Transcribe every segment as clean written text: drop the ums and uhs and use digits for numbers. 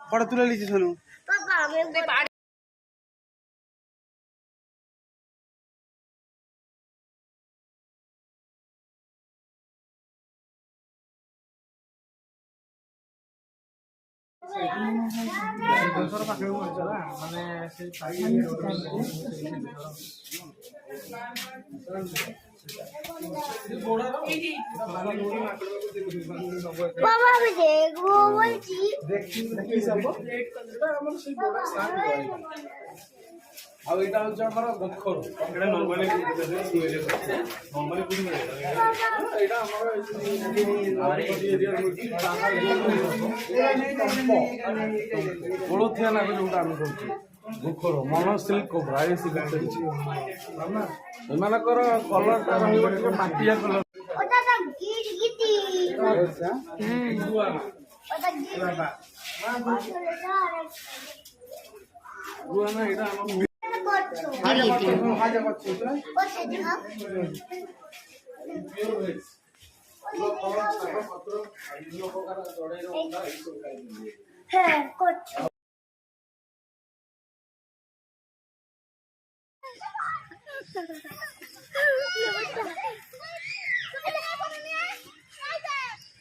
Photo তুলে নিচ্ছি শোনো। বাবা আমি দেখবো বলছি ଆଉ ଏଇଟା ହଉଛି ଆମର ଗୋଖର ଏଇଟା ନର୍ମାଲି ଏଇଟା ଆମର କୋଳଥିଆ ନାଗ ଯୋଉଟା ଆମେ କହୁଛୁ ଗୋଖର ମନୋସିଲ୍ କୋବ୍ରା ଏମାନଙ୍କର କଲରଟା ରହିବ ଟିକେ ମାଟିଆ କଲର। ওটা তো গিরগিটি ওটা হ্যাঁ করছো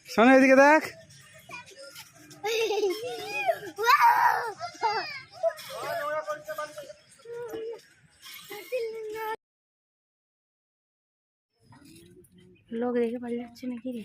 শোনো এদিকে দেখ লোক দেখে পালিয়ে যাচ্ছে নাকি রে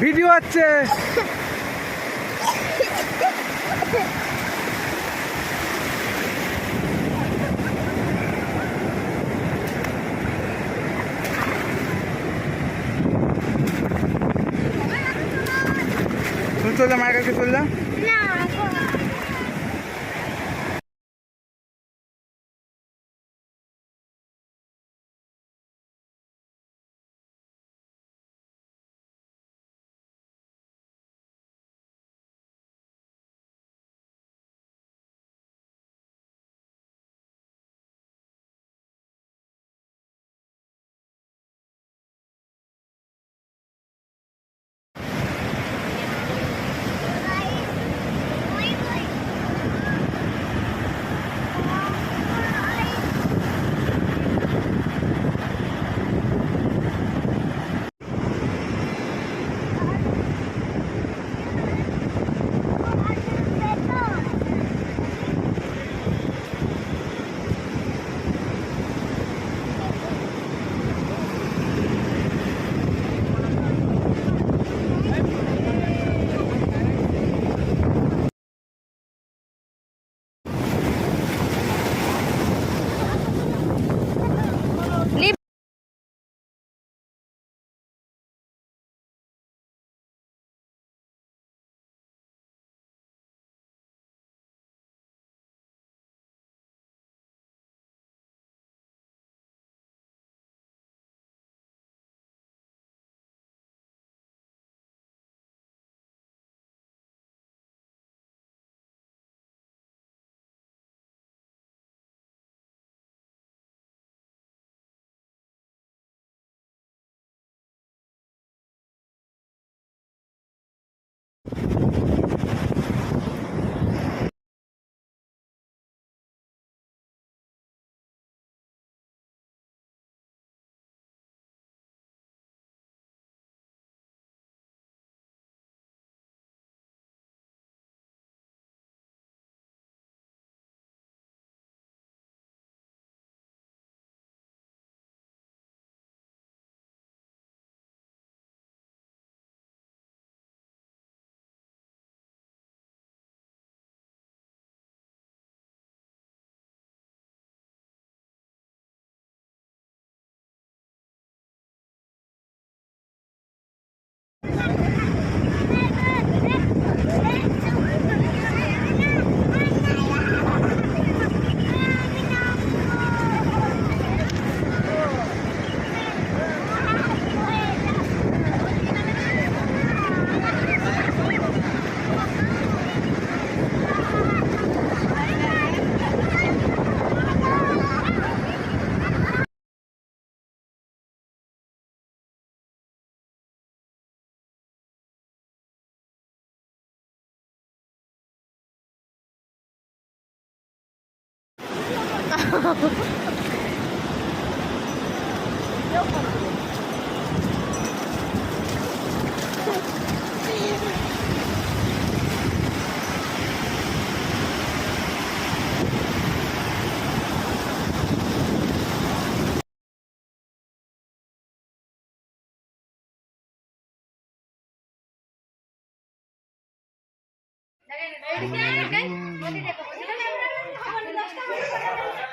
ভিডিও আছে তুই চলে মায়ের কাছে চললাম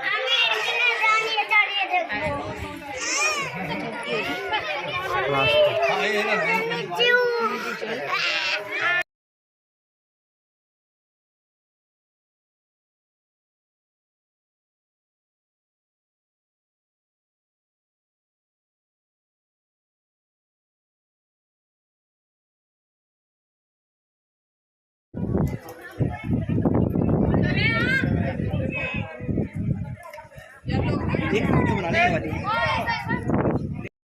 আমি এখানে দাঁড়িয়ে দাঁড়িয়ে দেখবো एक वीडियो बनाने के बाद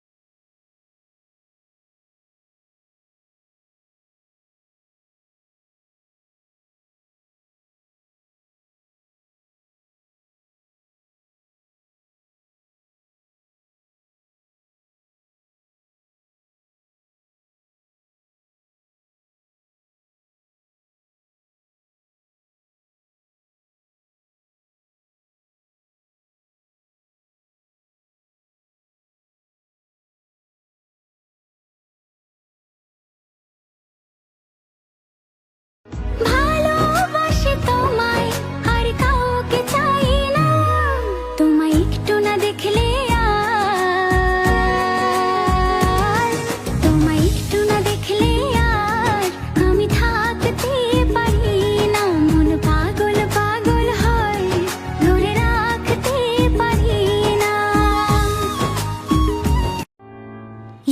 ভালোবাসি তোমায় আর কাউকে চাই না তোমায় একটু না দেখলে আর তোমায় একটু না দেখলে আর আমি থাকতে পারি না মন পাগল পাগল হয় ধরে রাখতে পারি না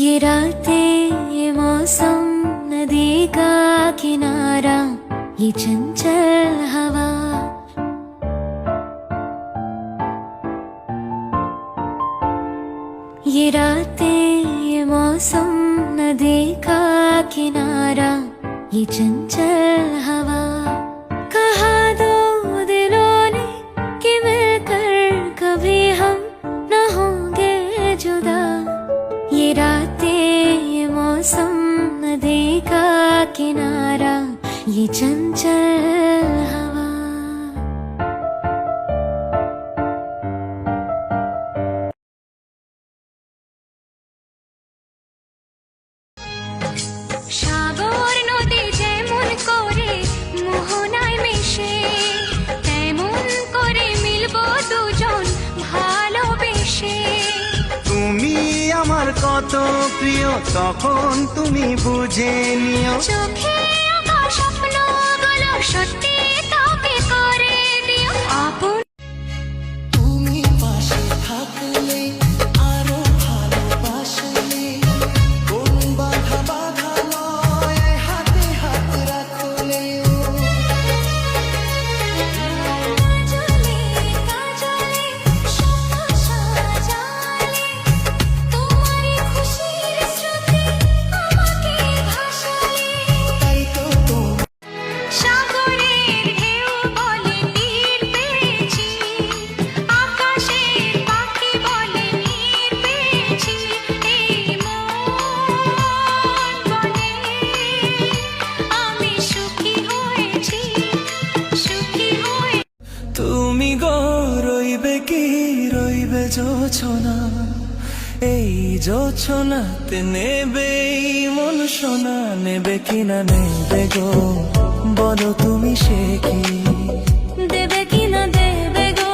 ये रातें ये मौसम नदी का किनारा ये चंचल हवा ये रातें ये मौसम नदी का किनारा ये चंचल हवा कहा दो दिलों ने कि मिलकर कभी हम न होंगे जुदा ये रातें ये मौसम नदी का किनारा ये चंचल हवा সাগর নদী যেমন করে মোহনায় মিশে তেমন করে মিলবো দুজন ভালোবেসে তুমি আমার কত প্রিয় তখন তুমি বুঝে নিও চোখে আঁকা স্বপ্নগুলো সত্যি তবে করে দিও আপন তুমি পাশে থাকলে আরো ভালোবাসলে কোন বাধা বাধা নয় হাতে হাত রাখলে কাজলে কাজলে স্বপ্ন সাজালে তোমারই খুশির স্মৃতি আমাকে ভাসালে তাই তো সাগরের ঢেউ বলে তীর পেয়েছি আকাশের পাখি বলে নীর পেয়েছি এই মন বলে আমি সুখী হয়েছি সুখী হয়ে তুমি গো রইবে কি রইবে জোছনা এই জোছনাতে নেবে মন সোনা নেবে কিনা নেবে গো বলো তুমি সে কি দেবে কিনা দেবে গো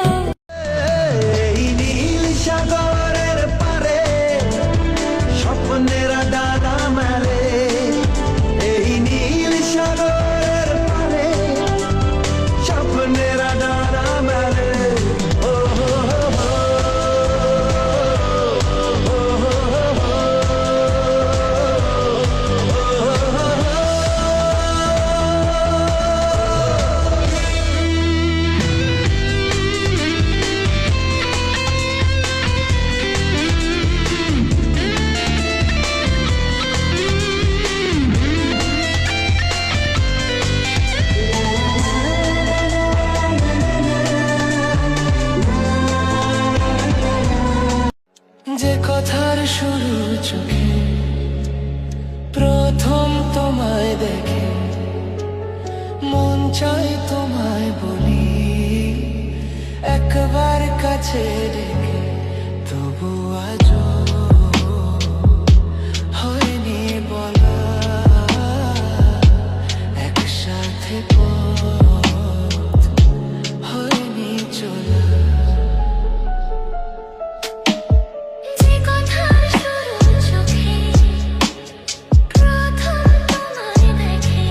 এই নীল সাগরের পারে স্বপ্নেরা ডানা মেলে এই নীল সাগরের পারে স্বপ্নেরা ডানা মেলে ও হো হো হো। ও হো হো হো। ও হো হো হো। শুরু চোখে প্রথম তোমায় দেখে মন চাই তোমায় বলি একবার কাছে ডেকে, তবু আজও হয়নি বলা একসাথে পথ হয়নি চলা। যে কথার শুরু চোখে প্রথম তোমায় দেখে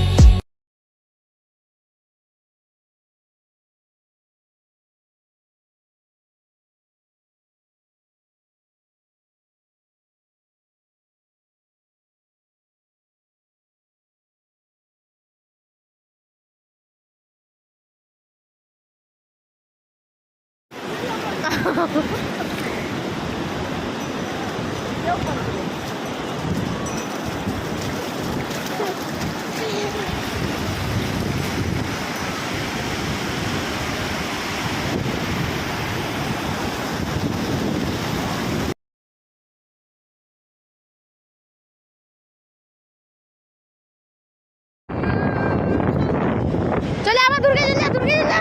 চলে আবার দুর্গা যা দুর্গা যা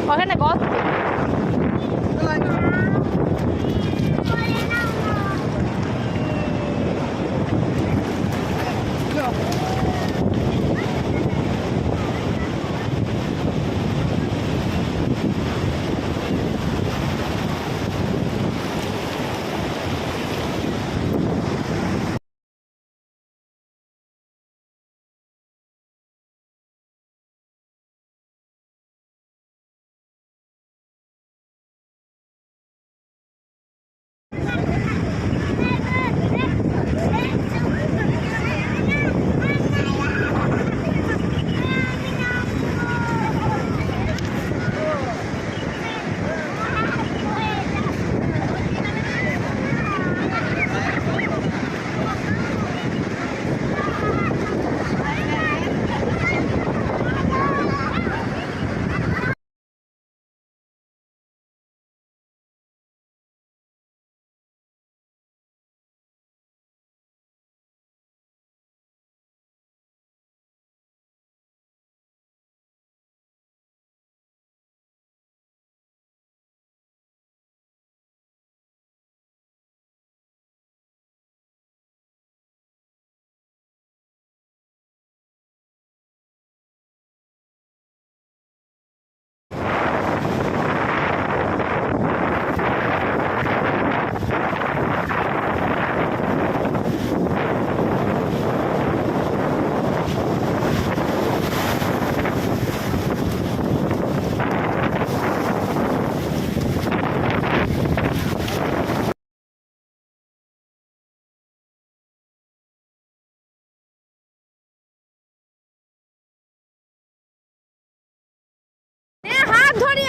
ওখানে গছ হাত ধরি